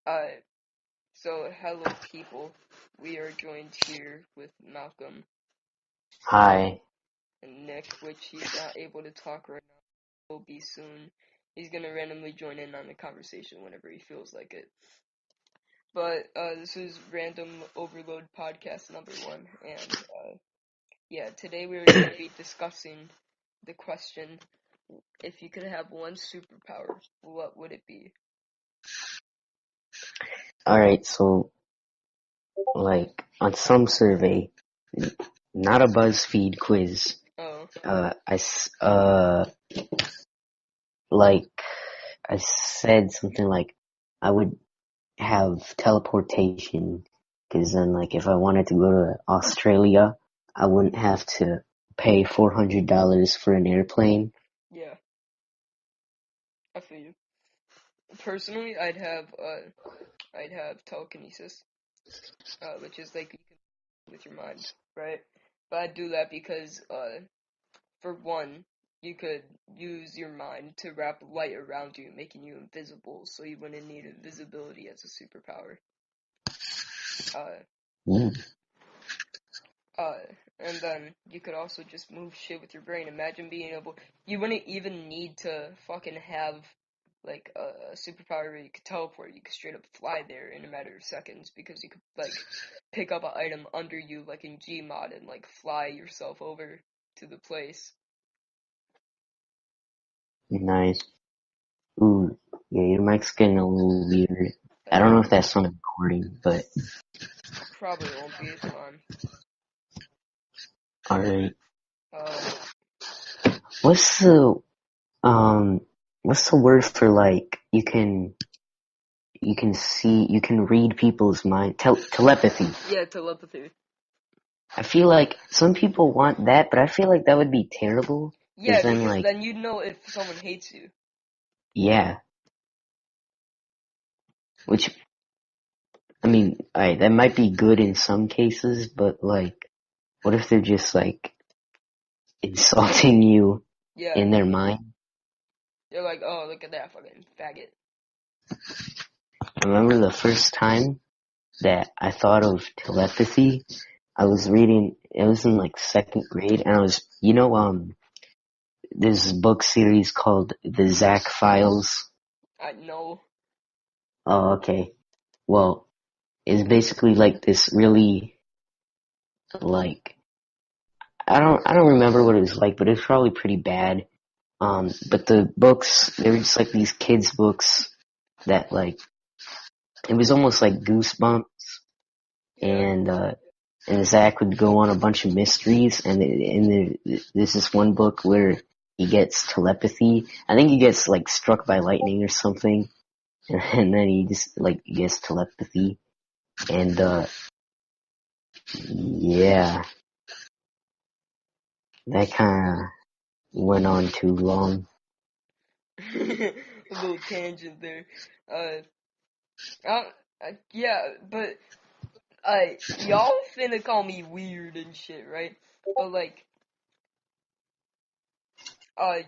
Alright, so hello people. We are joined here with Malcolm Hi. and Nick, which he's not able to talk right now. Will be soon. He's gonna randomly join in on the conversation whenever he feels like it. But this is Random Overload Podcast number 1, and today we're gonna be discussing the question: if you could have one superpower, what would it be? Alright, so, on some survey, not a BuzzFeed quiz, Oh, I said something like, I would have teleportation, because then, if I wanted to go to Australia, I wouldn't have to pay $400 for an airplane. yeah, I feel you. Personally, I'd have telekinesis, which is like you can with your mind, right? But I'd do that because, for one, you could use your mind to wrap light around you, making you invisible, so you wouldn't need invisibility as a superpower. Mm. And then you could also just move shit with your brain. Imagine being able, you wouldn't even need to fucking have like a superpower where you could teleport. You could straight up fly there in a matter of seconds because you could like pick up an item under you like in Gmod and like fly yourself over to the place. Nice. Ooh, yeah, your mic's getting a little weird. I don't know if that's on a recording, but... Probably won't be. It's fine. Alright. What's What's the word for you can read people's mind? Telepathy. Yeah, telepathy. I feel like some people want that, but I feel like that would be terrible. Yeah, then, because then you'd know if someone hates you. Yeah. Which, I mean, that might be good in some cases, but what if they're just insulting you in their mind? They're like, oh, look at that fucking faggot. I remember the first time that I thought of telepathy, I was reading, it was in second grade, and there's a book series called The Zach Files. I know. Oh, okay. Well, it's basically this really, I don't remember what it was like, but it was probably pretty bad. But the books, they were just these kids' books that it was almost like Goosebumps. Yeah. And Zach would go on a bunch of mysteries, and there's this one book where he gets telepathy. I think he gets struck by lightning or something, and then he just gets telepathy, and yeah, that kind of went on too long. A little tangent there. Yeah, but y'all finna call me weird and shit, right? But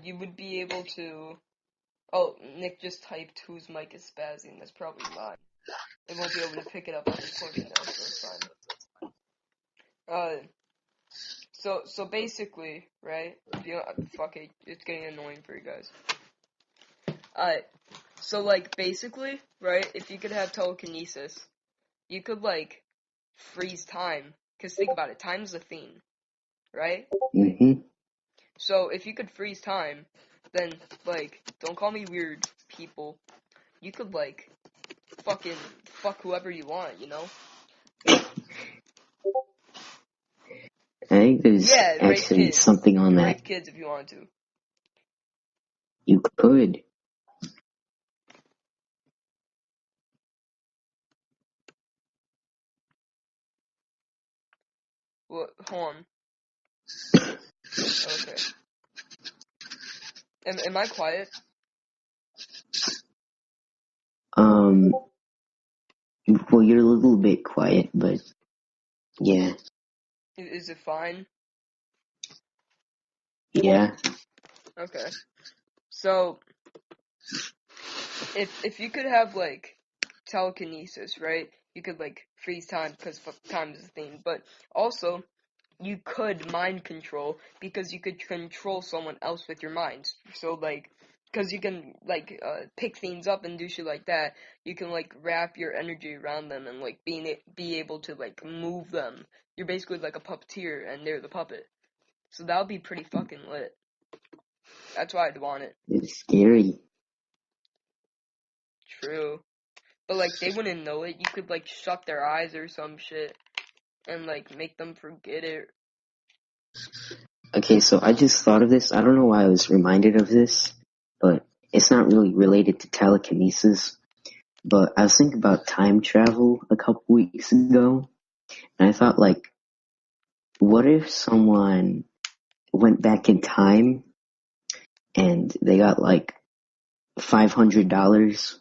you would be able to. Oh, Nick just typed whose mic is spazzing. That's probably mine. It won't be able to pick it up on recording though, so it's fine. So basically, right? Fuck it, it's getting annoying for you guys. So basically, right? If you could have telekinesis, you could freeze time. Cause think about it, time's a thing, right? Mm-hmm. So if you could freeze time, then don't call me weird, people. You could fucking fuck whoever you want, you know? I think there's actually kids. something on that. Rape kids if you want to. You could. What? Hold on. Okay. Am I quiet? Well, you're a little bit quiet, but yeah. Is it fine? Yeah. Okay. So, if you could have telekinesis, right? You could like freeze time because time is a thing, but also you could mind control because you could control someone else with your mind. So like, because you can like pick things up and do shit like that, you can like wrap your energy around them and like be able to like move them. You're basically like a puppeteer and they're the puppet. So that would be pretty fucking lit. That's why I'd want it. It's scary. True. But like they wouldn't know it. You could like shut their eyes or some shit and like make them forget it. Okay, so I just thought of this. I don't know why I was reminded of this, but it's not really related to telekinesis. But I was thinking about time travel a couple weeks ago, and I thought, like, what if someone went back in time and they got like $500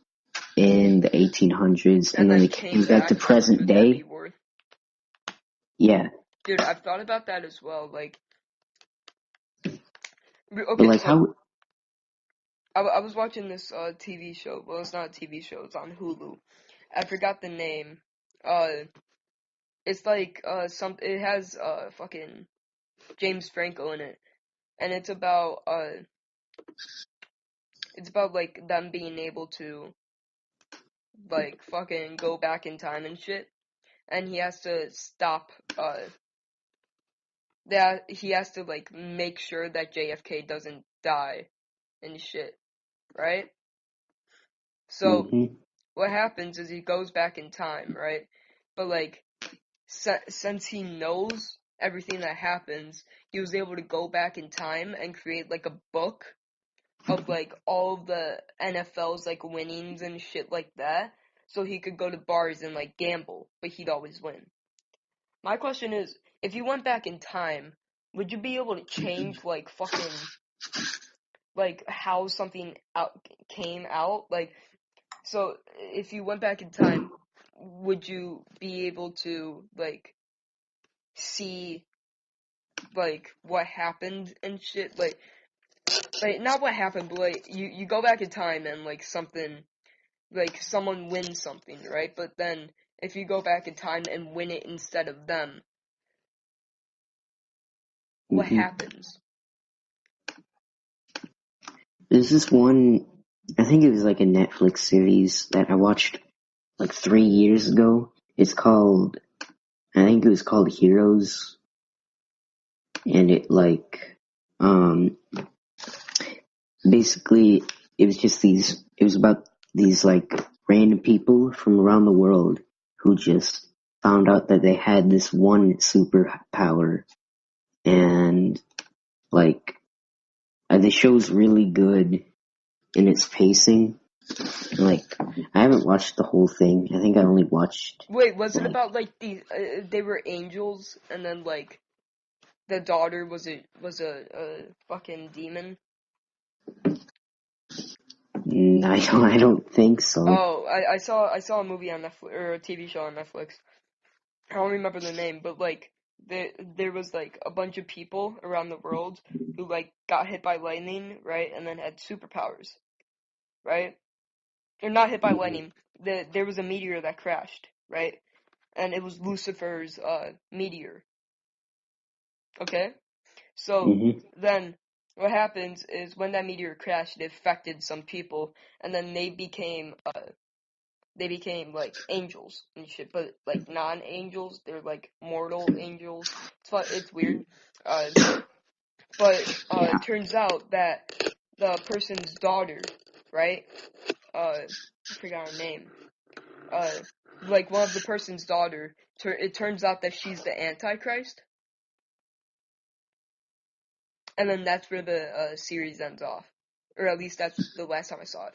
in the 1800s, and then they came back to present day? Yeah. Dude, I've thought about that as well. Like, okay, but like, so how? I was watching this TV show. Well, it's not a TV show. It's on Hulu. I forgot the name. It's like it has fucking James Franco in it, and it's about like them being able to like fucking go back in time and shit, and he has to stop that he has to like make sure that JFK doesn't die and shit, right? So what happens is he goes back in time, right? But like since he knows everything that happens, he was able to go back in time and create like a book of like all of the NFL's like winnings and shit like that, so he could go to bars and like gamble, but he'd always win. My question is, if you went back in time, would you be able to change like fucking like how something came out? Like, so if you went back in time, would you be able to like see like what happened and shit? Like not what happened, but like you go back in time and like something like someone wins something, right? But then if you go back in time and win it instead of them, what happens? There's this one, I think it was like a Netflix series that I watched like 3 years ago. It's called, I think it was called Heroes. And it like, basically it was about these like random people from around the world who just found out that they had this one superpower. And like, the show's really good in its pacing. Like, I haven't watched the whole thing. I think I only watched. Wait, was it about like they were angels and then like the daughter was a fucking demon? I don't think so. Oh, I saw a movie on Netflix or a TV show on Netflix. I don't remember the name, but like there was like a bunch of people around the world who like got hit by lightning, right, and then had superpowers, right? Or not hit by lightning. There was a meteor that crashed, right? And it was Lucifer's meteor. Okay? So then what happens is when that meteor crashed, it affected some people, and then they became like angels and shit, but like non-angels. They're like mortal angels. It's weird. But it turns out that the person's daughter, right? I forgot her name. Like one of the person's daughter. It turns out that she's the Antichrist. And then that's where the series ends off. Or at least that's the last time I saw it.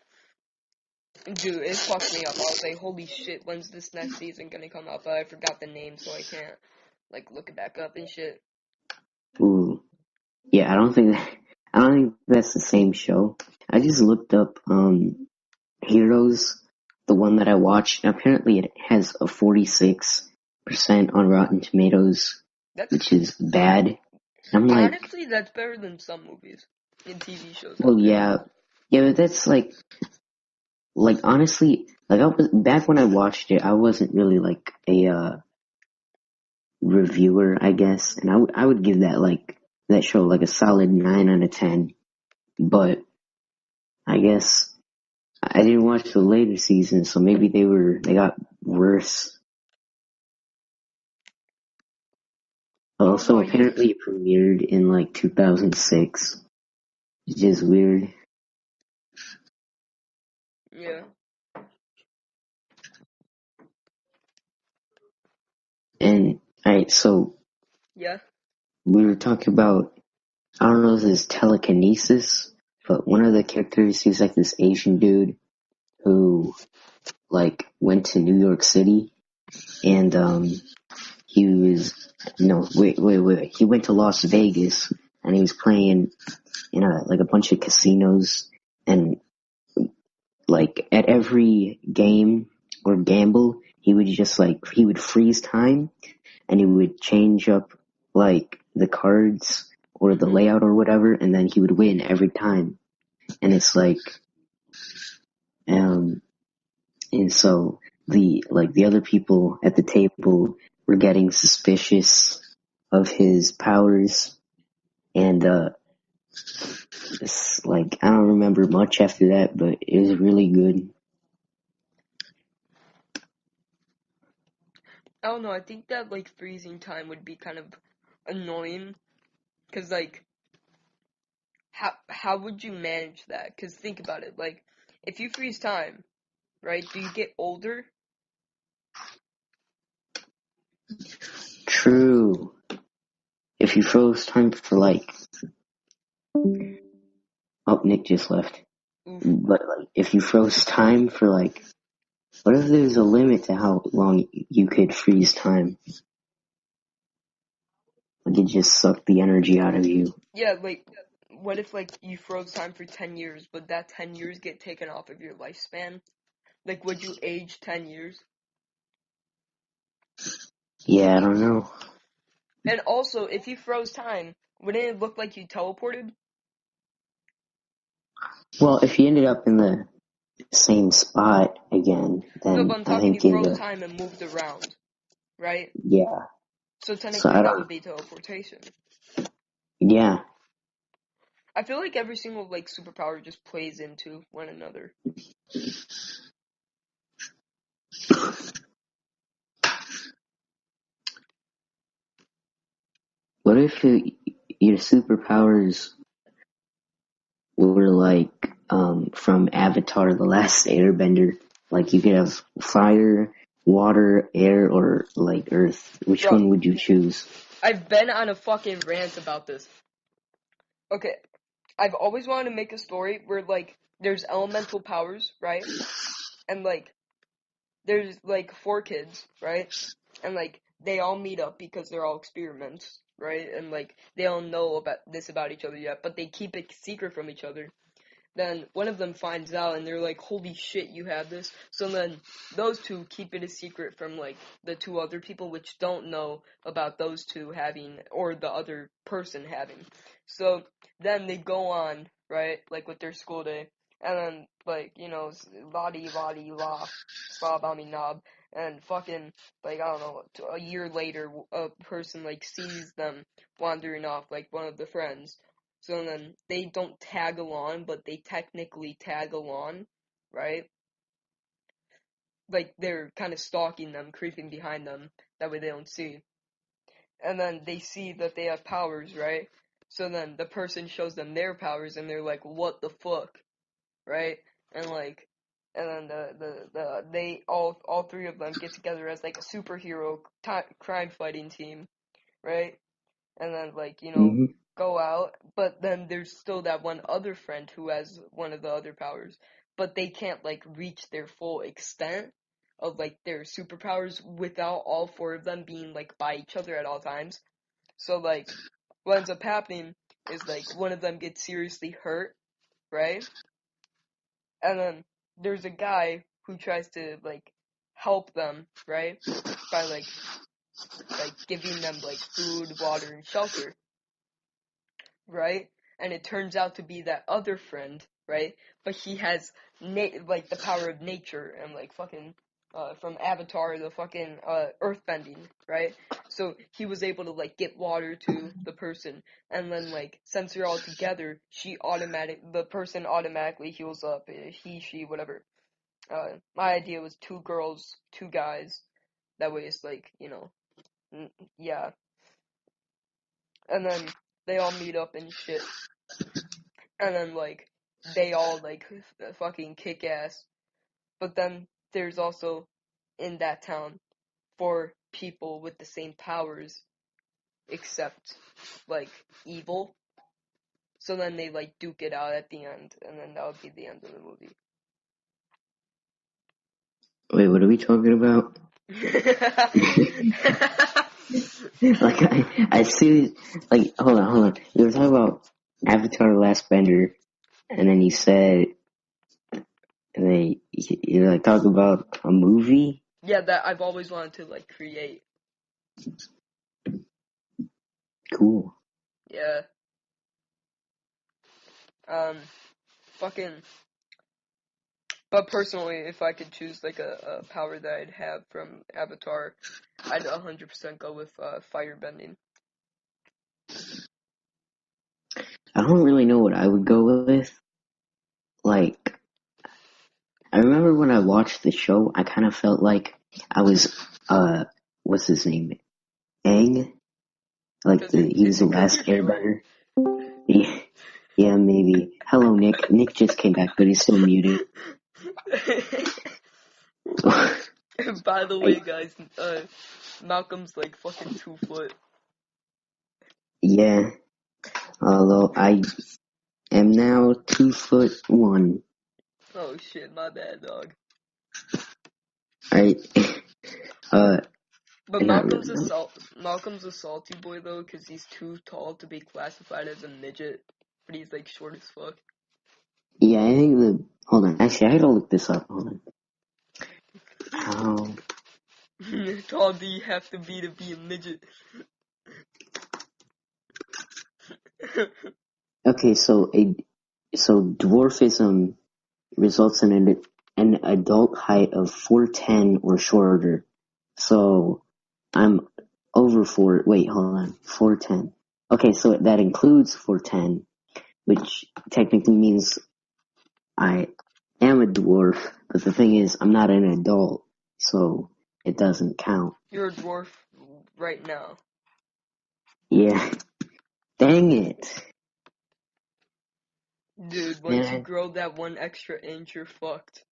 Dude, it fucked me up. I was like, holy shit, when's this next season gonna come up? But I forgot the name, so I can't, like, look it back up and shit. Ooh. Yeah, I don't think that's the same show. I just looked up, Heroes, the one that I watched. Apparently it has a 46% on Rotten Tomatoes, which is bad. I'm like, honestly, that's better than some movies and TV shows. Well, yeah, but that's like, like honestly, like I was back when I watched it, I wasn't really like a reviewer, I guess, and I would give that show like a solid 9 out of 10. But I guess I didn't watch the later seasons, so maybe they got worse. Oh Also, no, you. apparently it premiered in like 2006. It's just weird. Yeah. And alright, so Yeah. we were talking about, I don't know if it's telekinesis, but one of the characters, he's like this Asian dude who like went to New York City and he was no wait he went to Las Vegas and he was playing in a bunch of casinos, and like at every game or gamble he would just like he would freeze time and he would change up like the cards or the Mhm. layout or whatever, and then he would win every time. And it's like um and so the other people at the table were getting suspicious of his powers, and it's like I don't remember much after that, but it was really good. I don't know. I think that like freezing time would be kind of annoying, cause like how would you manage that? Cause think about it. Like if you freeze time, right? Do you get older? True. If you froze time for like, oh, Nick just left. Oof. But like, if you froze time for like, what if there's a limit to how long you could freeze time? Like it just sucked the energy out of you. Yeah. Like what if like you froze time for 10 years, but that 10 years get taken off of your lifespan? Like would you age 10 years? Yeah, I don't know. And also, if you froze time, wouldn't it look like you teleported? Well, if you ended up in the same spot again, No, but then I'm I talking you think froze time and moved around, right? yeah. So So technically I that don't, would be teleportation. yeah. I feel like every single like superpower just plays into one another. What if your superpowers were like from Avatar: The Last Airbender? Like you could have fire, water, air, or like earth. Which Bro, one would you choose? I've been on a fucking rant about this. Okay, I've always wanted to make a story where like there's elemental powers, right? And like there's like 4 kids, right? And like they all meet up because they're all experiments, right? And like they don't know about each other yet, but they keep it secret from each other. Then one of them finds out and they're like, holy shit, you have this. So then those two keep it a secret from like the 2 other people which don't know about those two having or the other person having. So then they go on, right, like with their school day, and then like, la la, slob on me knob, and fucking like I don't know, a year later a person like sees them wandering off, like one of the friends, so then they don't tag along, but they technically tag along, right? Like they're kind of stalking them, creeping behind them. That way they don't see. And then they see that they have powers, right? So then the person shows them their powers, and they're like, "What the fuck?" Right? And like, and then they all 3 of them get together as like a superhero crime fighting team, right? And then like Hmm. go out, but then there's still that one other friend who has one of the other powers, but they can't like reach their full extent of like their superpowers without all 4 of them being like by each other at all times. So like what ends up happening is like one of them gets seriously hurt, right? And then there's a guy who tries to like help them, right, by like giving them like food, water, and shelter, right? And it turns out to be that other friend, right? But he has like the power of nature and like fucking from Avatar, the fucking earthbending, right? So he was able to like get water to the person, and then like since they're all together, the person automatically heals up. He, she, whatever. My idea was 2 girls, 2 guys. That way it's like, you know, yeah. And then they all meet up and shit. And then like they all like fucking kick ass. But then there's also in that town 4 people with the same powers except like evil. So then they like duke it out at the end, and then that would be the end of the movie. Wait, what are we talking about? Like, I see, like, hold on. We were talking about Avatar: The Last Bender, and then you said, you like talk about a movie? Yeah, that I've always wanted to like create. Cool. Yeah. Fucking. But personally, if I could choose like a power that I'd have from Avatar, I'd 100% go with firebending. I don't really know what I would go with. Like, I remember when I watched the show, I kind of felt like I was, what's his name? Aang? Like, he was the last airbender. Yeah, maybe. Hello, Nick. Nick just came back, but he's still muted. By the way, guys, Malcolm's like fucking 2 foot. Yeah. Although I am now 2'1". Oh shit, my bad, dog. Right. But not Malcolm's really, no. Malcolm's a salty boy though, cause he's too tall to be classified as a midget, but he's like short as fuck. Yeah, I think hold on. Actually, I had to look this up. Hold on. How tall do you have to be a midget? Okay, so dwarfism results in an adult height of 4'10" or shorter. So I'm over 4. Wait, hold on. 4'10". Okay, so that includes 4'10", which technically means I am a dwarf. But the thing is, I'm not an adult, so it doesn't count. You're a dwarf right now. Yeah. Dang it. Dude, once you grow that 1 extra inch, you're fucked.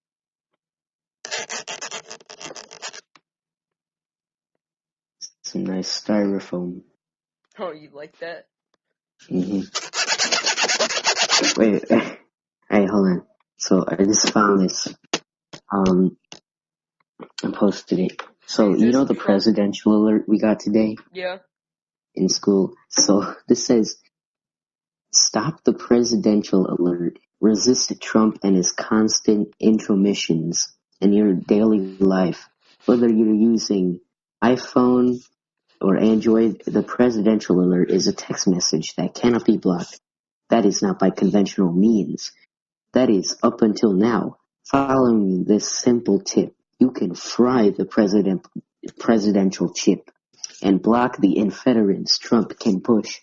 Some nice styrofoam. Oh, you like that? Mm-hmm. Wait, hey, hold on. So I just found this. I posted it. So you know the presidential alert we got today? Yeah. In school. So this says, stop the presidential alert. Resist Trump and his constant intromissions in your daily life. Whether you're using iPhone or Android, the presidential alert is a text message that cannot be blocked. That is not by conventional means. That is, up until now. Following this simple tip, you can fry the presidential chip and block the interference Trump can push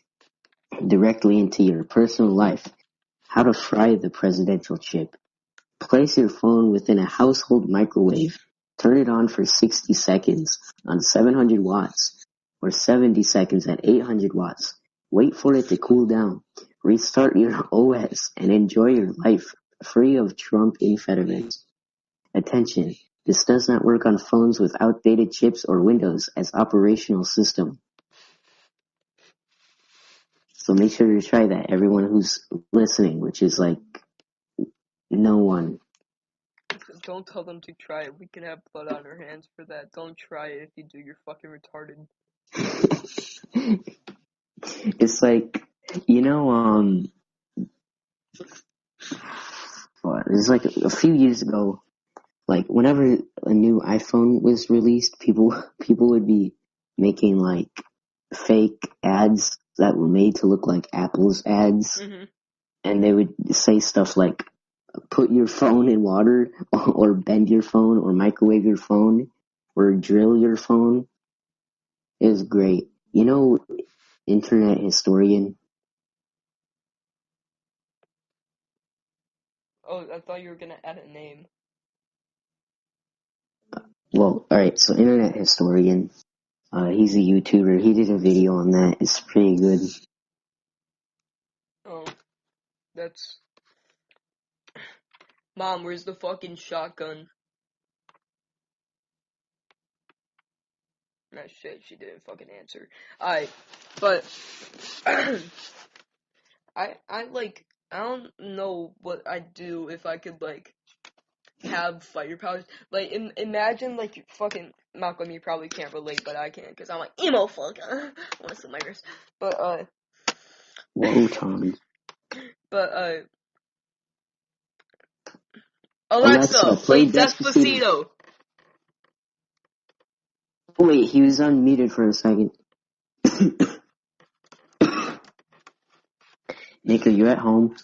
directly into your personal life. How to fry the presidential chip. Place your phone within a household microwave. Turn it on for 60 seconds on 700 watts or 70 seconds at 800 watts. Wait for it to cool down. Restart your OS and enjoy your life free of Trump interference. Attention, this does not work on phones with outdated chips or Windows as operational system. So make sure to try that, everyone who's listening, which is like no one. Don't tell them to try it. We can have blood on our hands for that. Don't try it if you do. You're fucking retarded. It's like, you know, it's like a few years ago, like whenever a new iPhone was released, people would be making like fake ads that were made to look like Apple's ads. Mm-hmm. And they would say stuff like, put your phone in water, or bend your phone, or microwave your phone, or drill your phone. It was great. You know, Internet Historian? Oh, I thought you were gonna add a name. Well, alright, so Internet Historian, he's a YouTuber. He did a video on that. It's pretty good. Oh, that's... Mom, where's the fucking shotgun? Nah, shit, she didn't fucking answer. Alright, but... I don't know what I'd do if I could, like, have fighter powers. Like, imagine, like, fucking... Malcolm, you probably can't relate, but I can, because I'm like, emo fuck. I want to see my wrist. But, Whoa, Tommy. But, Alexa, play Despacito! Wait, he was unmuted for a second. Nick, are you at home?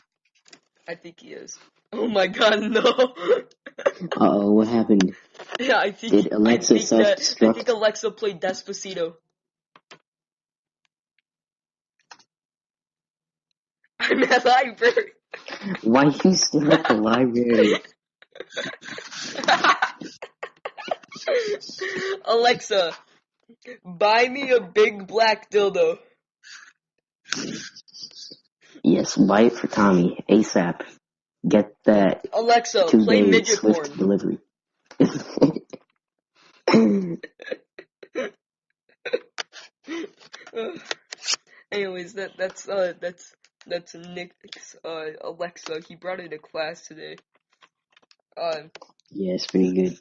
I think he is. Oh my god, no! Uh-oh, what happened? Yeah, I think... Did Alexa I self-destruct? think Alexa played Despacito. I'm at library. Why are you still at the library? Alexa, buy me a big black dildo. Yes, buy it for Tommy, ASAP. Get that Alexa, 2 play day midget swift porn. delivery. Anyways, that's Nick's Alexa. He brought it to class today. Yeah, it's pretty good.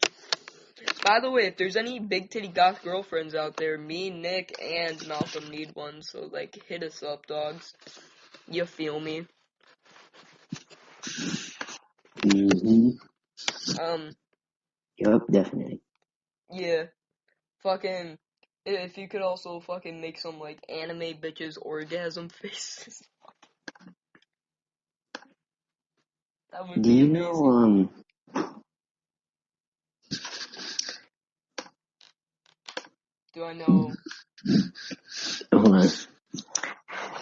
By the way, if there's any big titty goth girlfriends out there, me, Nick, and Malcolm need one, so, like, hit us up, dogs. You feel me? Mm-hmm. Yup, definitely. Yeah. Fucking, if you could also fucking make some, like, anime bitches orgasm faces. That would be amazing. Do I know? Hold on.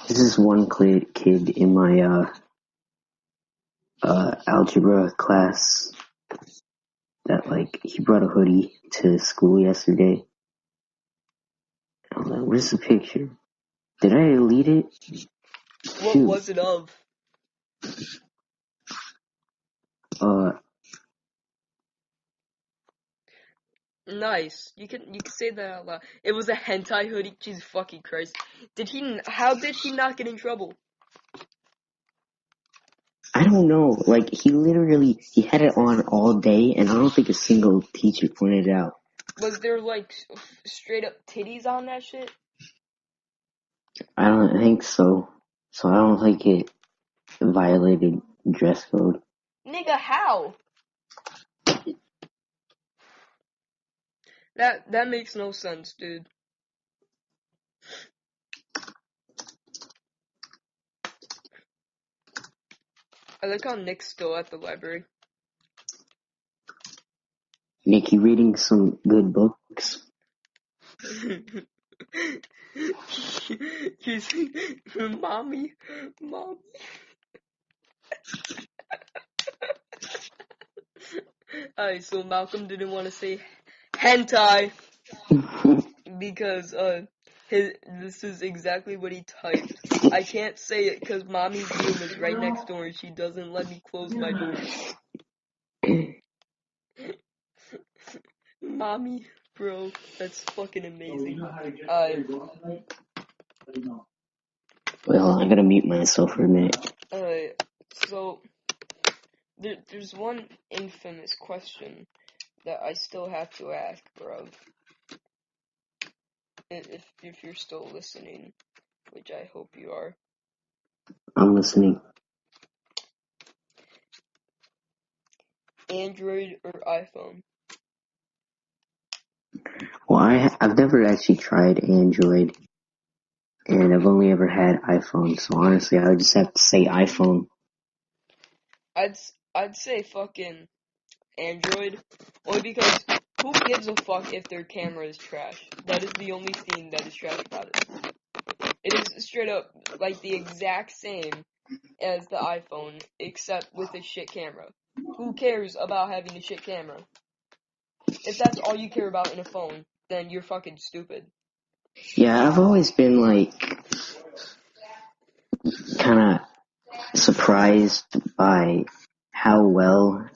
This is one kid in my, algebra class that, like, he brought a hoodie to school yesterday. Hold on, where's the picture? Did I delete it? What Shoot. was it of? Nice. You can say that out loud. It was a hentai hoodie. Jesus fucking Christ. How did he not get in trouble? I don't know. Like, he had it on all day, and I don't think a single teacher pointed it out. Was there, like, straight up titties on that shit? I don't think so. So I don't think it violated dress code. Nigga, how? That makes no sense, dude. I like how Nick's still at the library. Nick, you reading some good books? He's mommy. Alright, so Malcolm didn't want to say hentai because this is exactly what he typed. I can't say it because mommy's room is right next door and she doesn't let me close my door. Mommy, bro, that's fucking amazing. Well, I'm gonna mute myself for a minute. So there's one infamous question that I still have to ask, bro. If you're still listening, which I hope you are. I'm listening. Android or iPhone? Well, I've never actually tried Android, and I've only ever had iPhone, so honestly, I would just have to say iPhone. I'd say fucking Android, only because who gives a fuck if their camera is trash? That is the only thing that is trash about it. It is straight up like the exact same as the iPhone, except with a shit camera. Who cares about having a shit camera? If that's all you care about in a phone, then you're fucking stupid. Yeah, I've always been like kind of surprised by how well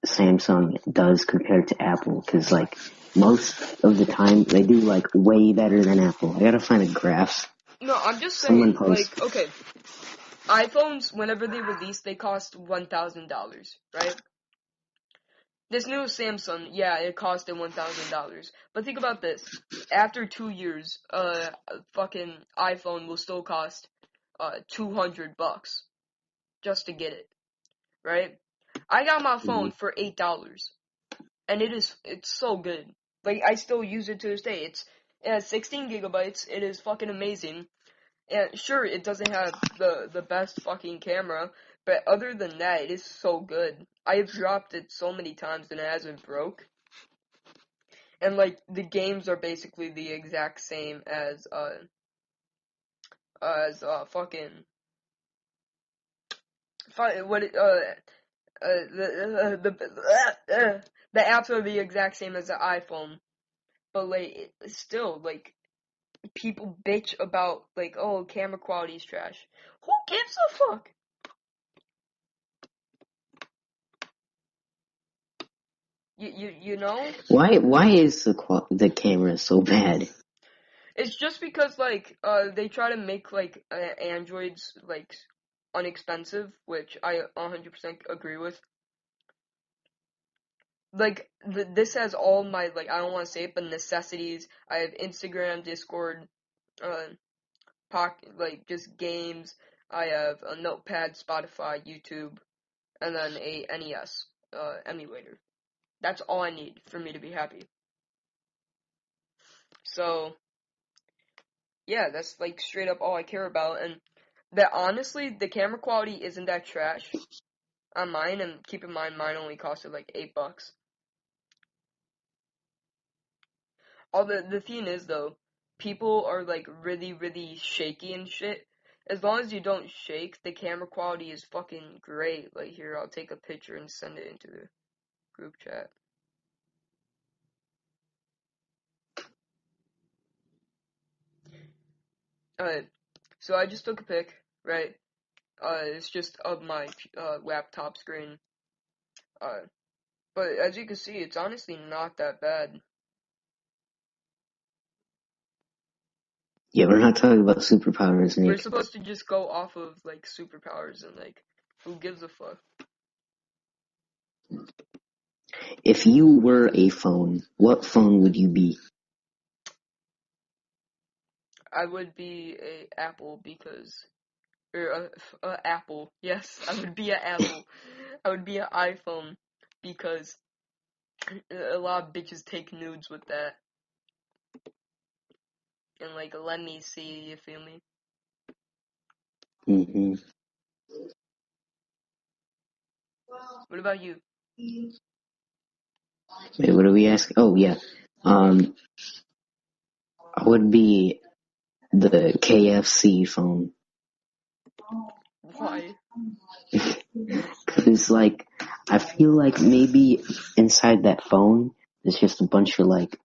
Samsung does compared to Apple, because like most of the time they do like way better than Apple. I gotta find a graph. No, I'm just Someone saying, post. like, okay, iPhones, whenever they release, they cost $1,000, right? This new Samsung, yeah, it costed $1,000. But think about this. After 2 years, a fucking iPhone will still cost $200 just to get it, right? I got my phone for $8, and it's so good. Like, I still use it to this day. It has 16 gigabytes. It is fucking amazing. And sure, it doesn't have the best fucking camera, but other than that, it is so good. I have dropped it so many times and it hasn't broke. And like the games are basically the exact same as fucking what the apps are the exact same as the iPhone, but like still like people bitch about like, oh, camera quality is trash. Who gives a fuck? You know? Why is the camera so bad? It's just because like they try to make like Androids like unexpensive, which I 100% agree with. Like this has all my like, I don't want to say it, but necessities. I have Instagram, Discord, like just games. I have a Notepad, Spotify, YouTube, and then a NES emulator. That's all I need for me to be happy. So yeah, that's like straight up all I care about. And that honestly, the camera quality isn't that trash on mine. And keep in mind, mine only costed like $8. All the thing is though, people are like really really shaky and shit. As long as you don't shake, the camera quality is fucking great. Like here, I'll take a picture and send it into the group chat. Alright, so I just took a pic, right? It's just of my laptop screen. But as you can see, it's honestly not that bad. Yeah, we're not talking about superpowers, We're Nick. supposed to just go off of like superpowers and like, who gives a fuck? If you were a phone, what phone would you be? I would be a Apple because, or a Apple. Yes, I would be an Apple. I would be an iPhone because a lot of bitches take nudes with that. And like, let me see, you feel me? Mm-hmm. What about you? Wait, what are we asking? Oh, yeah. I would be the KFC phone. Why? Cause like, I feel like maybe inside that phone, there's just a bunch of like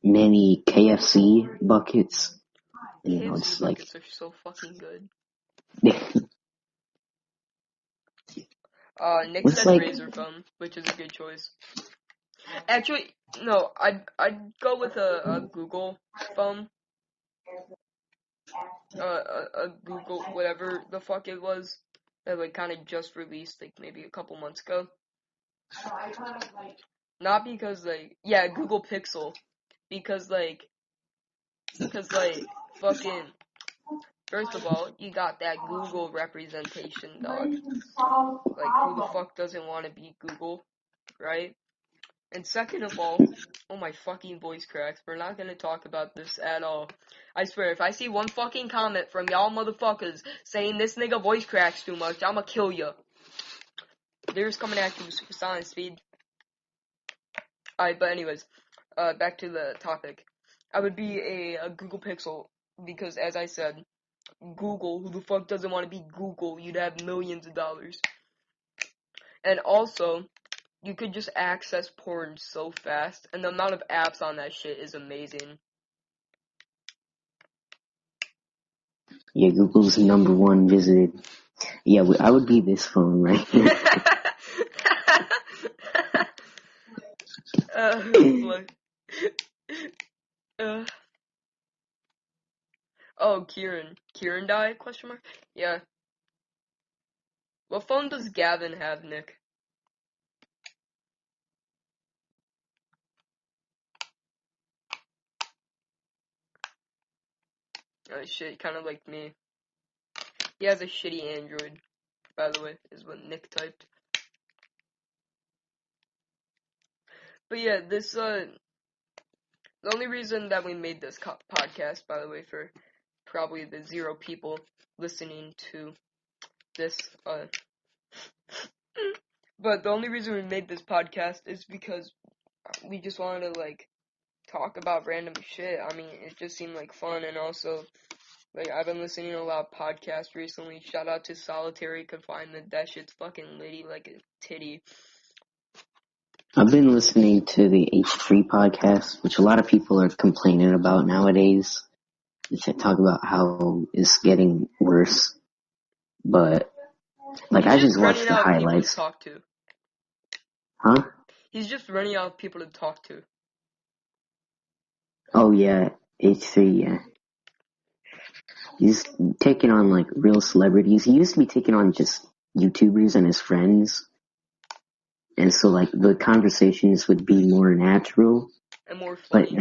mini KFC buckets. You know, KFC it's like, buckets are so fucking good. Nick what's said like, Razer phone, which is a good choice. Actually, no, I'd go with a Google phone. A Google, whatever the fuck it was, that like kind of just released like maybe a couple months ago. Not because like, yeah, Google Pixel, because like fucking, first of all, you got that Google representation, dog. Like, who the fuck doesn't want to be Google, right? And second of all, oh my fucking voice cracks, we're not gonna talk about this at all. I swear, if I see one fucking comment from y'all motherfuckers saying this nigga voice cracks too much, I'ma kill ya. They're just coming at you with supersonic speed. Alright, but anyways, back to the topic. I would be a Google Pixel because, as I said, Google, who the fuck doesn't want to be Google? You'd have millions of dollars. And also, you could just access porn so fast, and the amount of apps on that shit is amazing. Yeah, Google's #1 visited. Yeah, I would be this phone right here. Oh, Kieran. Kieran died? ? Yeah. What phone does Gavin have, Nick? Oh shit, kind of like me. He has a shitty Android, by the way, is what Nick typed. But yeah, the only reason that we made this podcast, by the way, for probably the 0 people listening to this, but the only reason we made this podcast is because we just wanted to, like, talk about random shit. I mean, it just seemed like fun, and also, like, I've been listening to a lot of podcasts recently. Shout out to Solitary Confinement. That shit's fucking litty like a titty. I've been listening to the H3 podcast, which a lot of people are complaining about nowadays. They talk about how it's getting worse. But, like, I just watched the highlights. Talk to. Huh? He's just running out of people to talk to. Oh, yeah. H3, yeah. He's taking on, like, real celebrities. He used to be taking on just YouTubers and his friends. And so, like, the conversations would be more natural. And more funny. But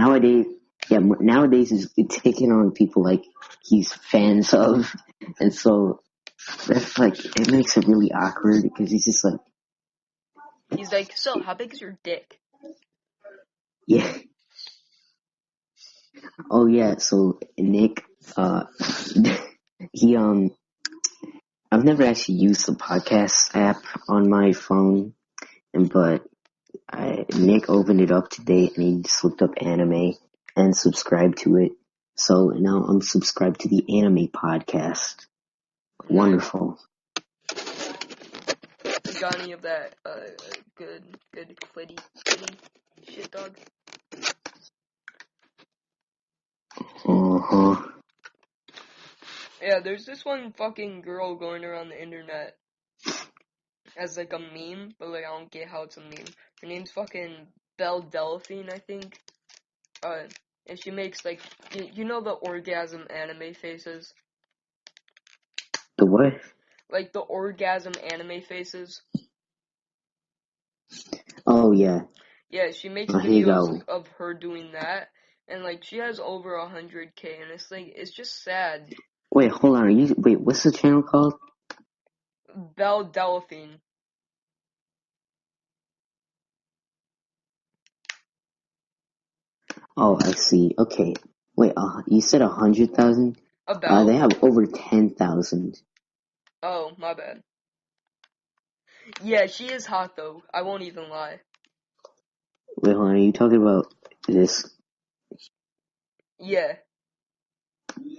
nowadays he's taking on people, like, he's fans of. And so, that's, like, it makes it really awkward because he's just like... He's like, so, how big is your dick? Yeah. Oh, yeah, so, Nick, he, I've never actually used the podcast app on my phone, but Nick opened it up today and he just looked up anime and subscribed to it. So now I'm subscribed to the anime podcast. Wonderful. You got any of that good clitty shit, dog? Uh-huh. Yeah, there's this one fucking girl going around the internet as, like, a meme, but, like, I don't get how it's a meme. Her name's fucking Belle Delphine, I think. And she makes, like, you know the orgasm anime faces? The what? Like, the orgasm anime faces. Oh, yeah. Yeah, she makes videos of her doing that, and, like, she has over 100K, and it's, like, it's just sad. Wait, hold on, what's the channel called? Belle Delphine. Oh, I see. Okay. Wait, you said 100,000? They have over 10,000. Oh, my bad. Yeah, she is hot, though. I won't even lie. Wait, hold on, are you talking about this? Yeah.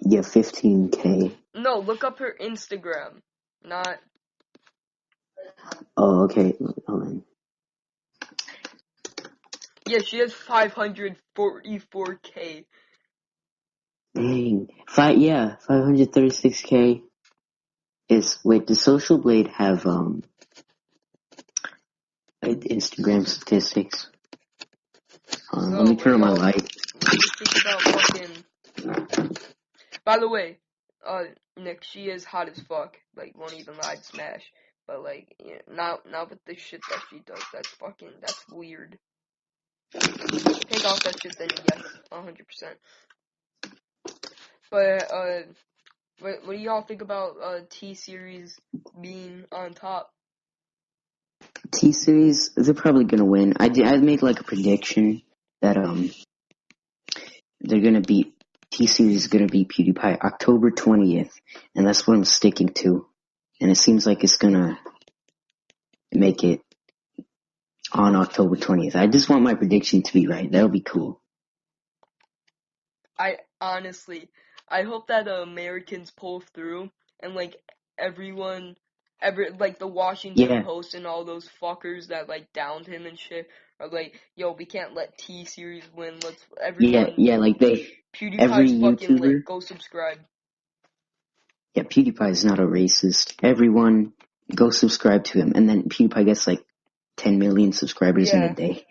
Yeah, 15K. No, look up her Instagram. Not... Oh, okay. Hold on. Yeah, she has 544K. Dang. 536K. Wait, does Social Blade have, Instagram statistics? Let me turn on my light. Think about fucking... By the way, Nick, she is hot as fuck. Like, won't even lie to Smash. But, like, yeah, not with the shit that she does. That's weird. Take off that shit, then yes, 100%. But, what do y'all think about, T-Series being on top? T-Series, they're probably gonna win. I'd make, like, a prediction that, T-Series is gonna beat PewDiePie October 20th, and that's what I'm sticking to. And it seems like it's gonna make it on October 20th. I just want my prediction to be right. That'll be cool. I honestly, I hope that the Americans pull through and like everyone, like the Washington Post and all those fuckers that like downed him and shit are like, yo, we can't let T-Series win. Let's everyone. Yeah, like PewDiePie's every fucking YouTuber. lit. Go subscribe. Yeah, PewDiePie is not a racist. Everyone go subscribe to him, and then PewDiePie gets like 10 million subscribers in a day.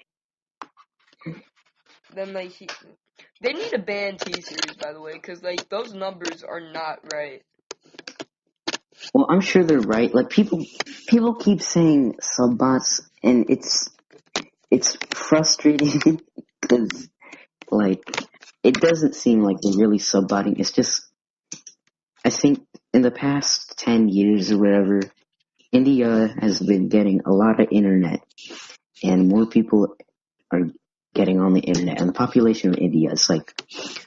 Then like they need to ban T-Series, by the way, because like those numbers are not right. Well, I'm sure they're right. Like people keep saying subbots, and it's frustrating because like it doesn't seem like they're really subbotting. It's just, I think in the past 10 years or whatever, India has been getting a lot of internet, and more people are getting on the internet, and the population of India is like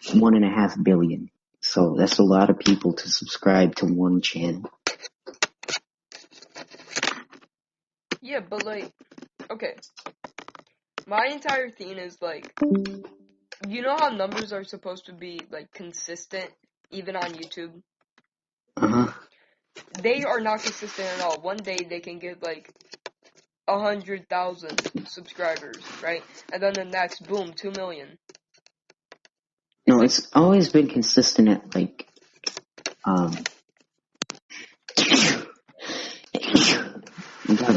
1.5 billion. So that's a lot of people to subscribe to one channel. Yeah, but like, okay. My entire thing is like, you know how numbers are supposed to be like consistent even on YouTube? They are not consistent at all. One day they can get like 100,000 subscribers, right? And then the next, boom, 2 million. No, it's always been consistent at like, God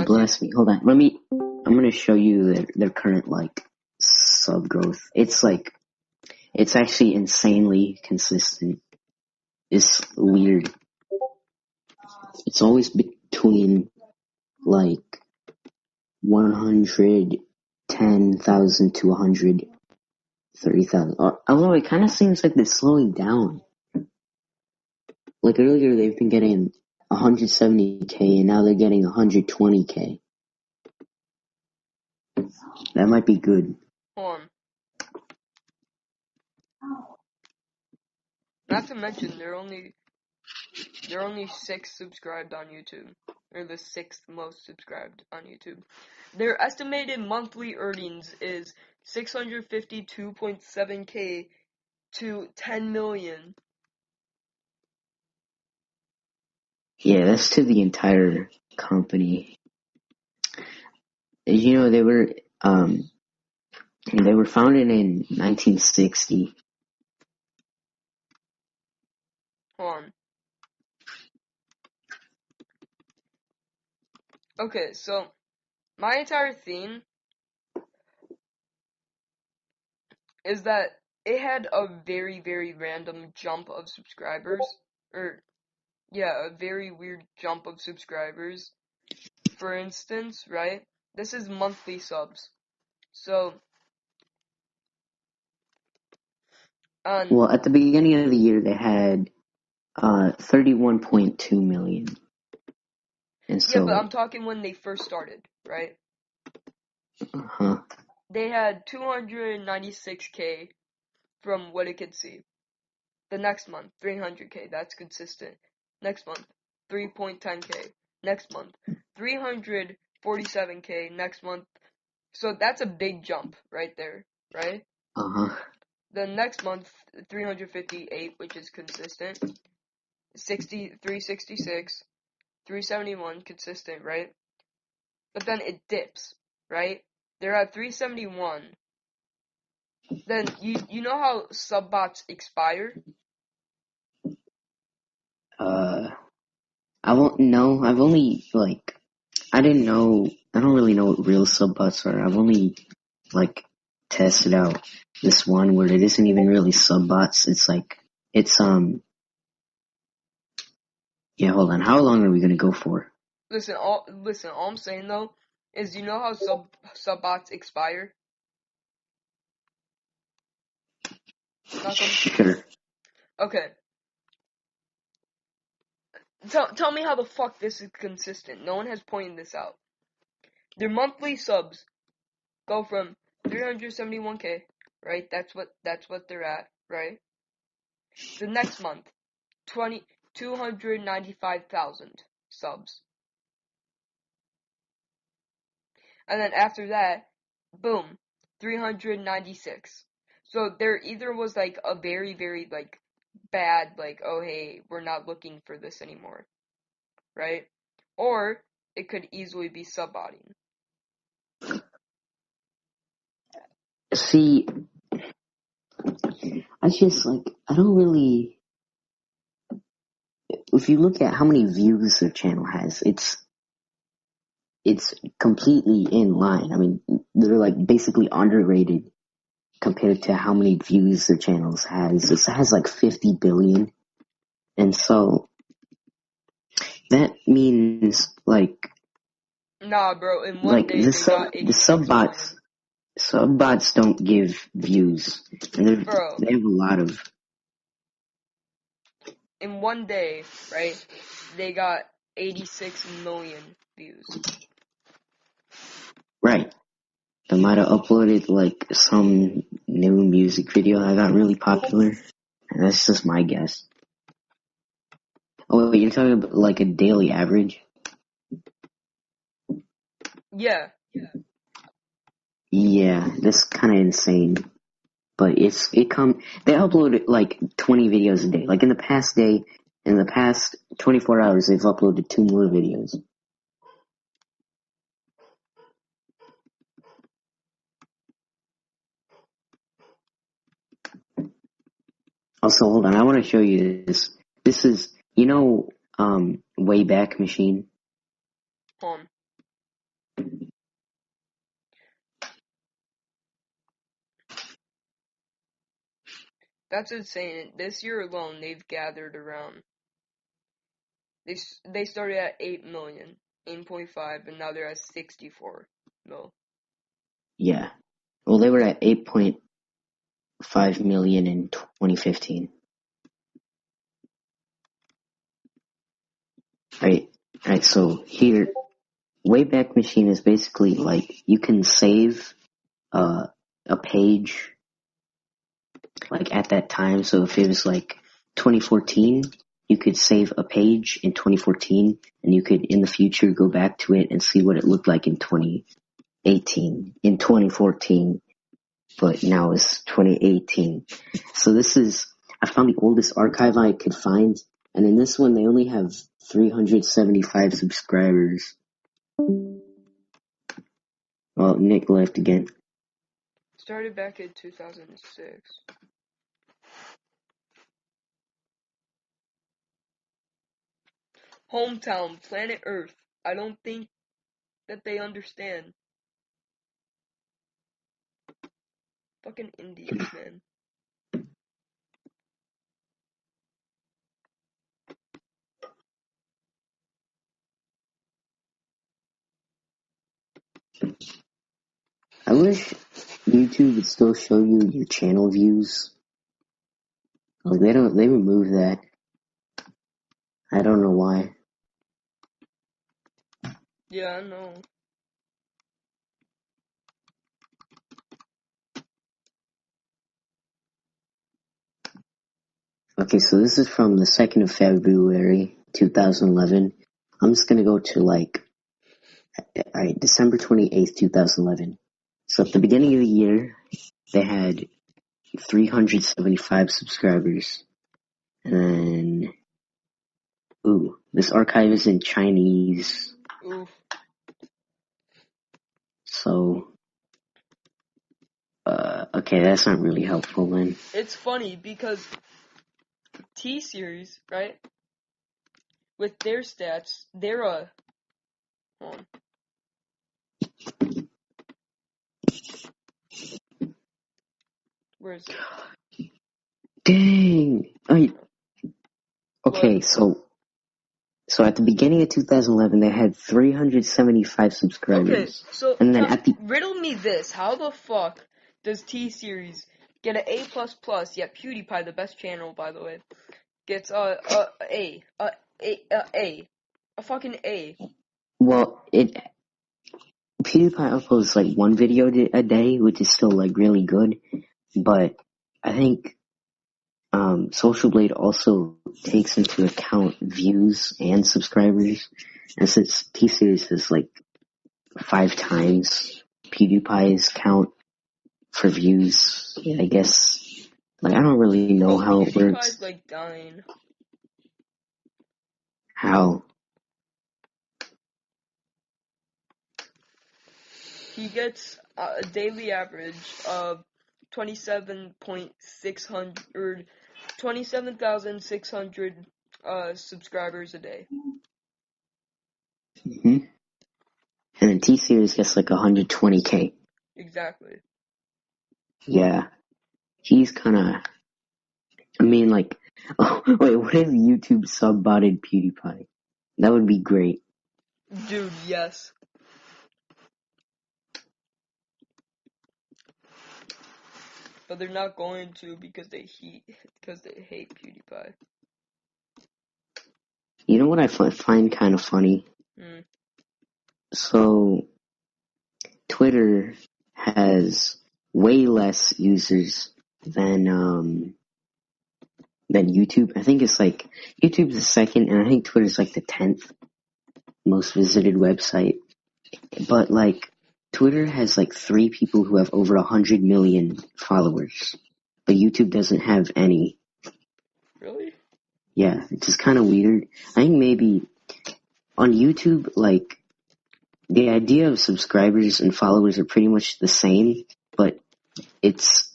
bless me. Hold on. I'm gonna show you their current like sub growth. It's like, it's actually insanely consistent. It's weird. It's always between like 110,000 to 130,000. Although it kind of seems like they're slowing down. Like earlier they've been getting 170k and now they're getting 120k. That might be good. Hold on. Not to mention they're only 6 subscribed on YouTube. They're the 6th most subscribed on YouTube. Their estimated monthly earnings is 652.7k to 10 million. Yeah, that's to the entire company. You know, they were founded in 1960. Hold on. Okay, so my entire theme is that it had a very, very random jump of subscribers. A very weird jump of subscribers. For instance, right? This is monthly subs. So, well, at the beginning of the year, they had 31.2 million. And so, yeah, but I'm talking when they first started, right? They had 296k from what I could see. The next month, 300k, that's consistent. Next month, 3.10k. Next month, 347k. Next month, so that's a big jump right there, right? The next month, 358, which is consistent. 366, 371, consistent, right? But then it dips, right? They're at 371. Then you know how subbots expire? I won't know. I've only I don't really know what real subbots are. I've only tested out this one where it isn't even really subbots. Yeah, hold on. How long are we gonna go for? Listen, all I'm saying though is, you know how subbots expire? Sure. Okay. Tell me how the fuck this is consistent. No one has pointed this out. Their monthly subs go from 371k, right? That's what they're at, right? The next month, 295,000 subs. and then after that, boom, 396. So there either was like a very, very like bad, like, oh hey, we're not looking for this anymore, right? Or it could easily be subbotting. See, I just like, I don't really, if you look at how many views their channel has, it's completely in line. I mean, they're like basically underrated compared to how many views their channels has. This has like 50 billion. And so that means like Nah, bro, in one day the they got 86 subbots don't give views. And bro, they have a lot of, in one day, right, they got 86 million views. right. They might have uploaded like some new music video that got really popular. And that's just my guess. Oh, you're talking about like a daily average? Yeah. Yeah, that's kind of insane. But they upload like 20 videos a day. Like in the past 24 hours, they've uploaded 2 more videos. Also, hold on, I want to show you this. This is, Wayback Machine? Hold on. That's insane. This year alone, they've gathered around. They started at 8 million, 8.5, and now they're at 64 mil. Yeah. Well, they were at 8.5 million in 2015. Right, so here, Wayback Machine is basically like, you can save a page like at that time. So if it was like 2014, you could save a page in 2014 and you could in the future go back to it and see what it looked like in 2018, in 2014, but now it's 2018. So I found the oldest archive I could find, and in this one they only have 375 subscribers. Well, Nick left again. Started back in 2006. Hometown, planet Earth. I don't think that they understand. Fucking Indians, man. I wish YouTube would still show you your channel views. Like they remove that. I don't know why. Yeah, I know. Okay, so this is from the 2nd of February, 2011. I'm just gonna go to alright, December 28th, 2011. So at the beginning of the year, they had 375 subscribers. And then, this archive is in Chinese. Oof. So, okay, that's not really helpful then. It's funny because T-Series, right? With their stats, they're a... Hold on. Where is it? Dang! Okay, What? so at the beginning of 2011, they had 375 subscribers. Okay, so and then riddle me this. How the fuck does T-Series get an A++, yet PewDiePie, the best channel, by the way, gets a fucking A? Well, PewDiePie uploads like one video a day, which is still like really good, but I think Social Blade also takes into account views and subscribers, and since T-Series is like 5 times PewDiePie's count for views. Yeah, I guess. Like, I don't really know how it works. PewDiePie's like dying. How? He gets a daily average of 27,600 subscribers a day. Mm-hmm. And then T-Series gets like 120K. Exactly. Yeah. He's kinda... I mean, like... Oh, wait, what if YouTube sub-botted PewDiePie? That would be great. Dude, yes. But they're not going to because they hate PewDiePie. You know what I find kind of funny? So, Twitter has way less users than YouTube. I think it's like YouTube's the second, and I think Twitter's like the 10th most visited website. But like Twitter has like 3 people who have over 100 million followers, but YouTube doesn't have any. Really? Yeah, it's just kind of weird. I think maybe on YouTube, like the idea of subscribers and followers are pretty much the same, but it's...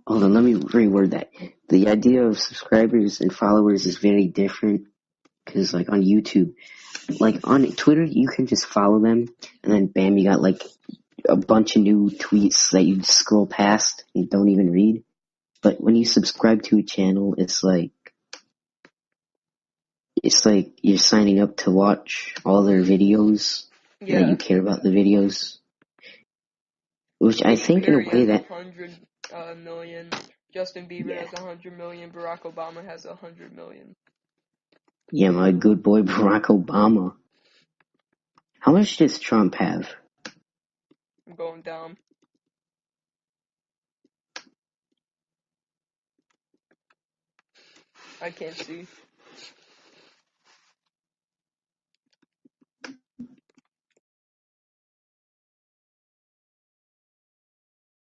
Hold on, let me reword that. The idea of subscribers and followers is very different, because like on YouTube, like on Twitter, you can just follow them, and then bam, you got like a bunch of new tweets that you scroll past and don't even read. But when you subscribe to a channel, it's like you're signing up to watch all their videos, that you care about the videos. Which I think in a way that... 100 million. Justin Bieber has 100 million. Barack Obama has 100 million. Yeah, my good boy Barack Obama. How much does Trump have? I'm going down. I can't see.